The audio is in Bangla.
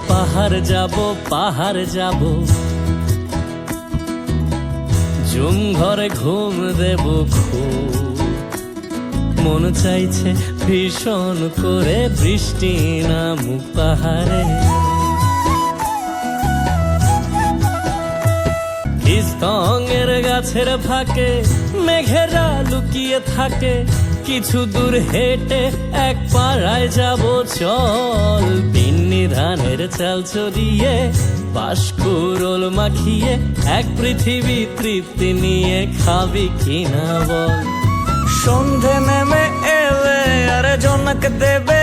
পাহাড় যাব, পাহাড় যাব, জুম ঘরে ঘুম দেব খুব। মন চাইছে ভীষণ করে বৃষ্টি নামুক পাহাড়ে। স্তঙের গাছের ফাঁকে মেঘেরা লুকিয়ে থাকে, কিছু দূর হেঁটে এক পাড়ায় যাব চল। পিন্নি ধানের চাল চড়িয়ে বাঁশকুড়োল মাখিয়ে এক পৃথিবী তৃপ্তি নিয়ে খাবি কিনা বল। সন্ধে নেমে এলে আর জনক দেবে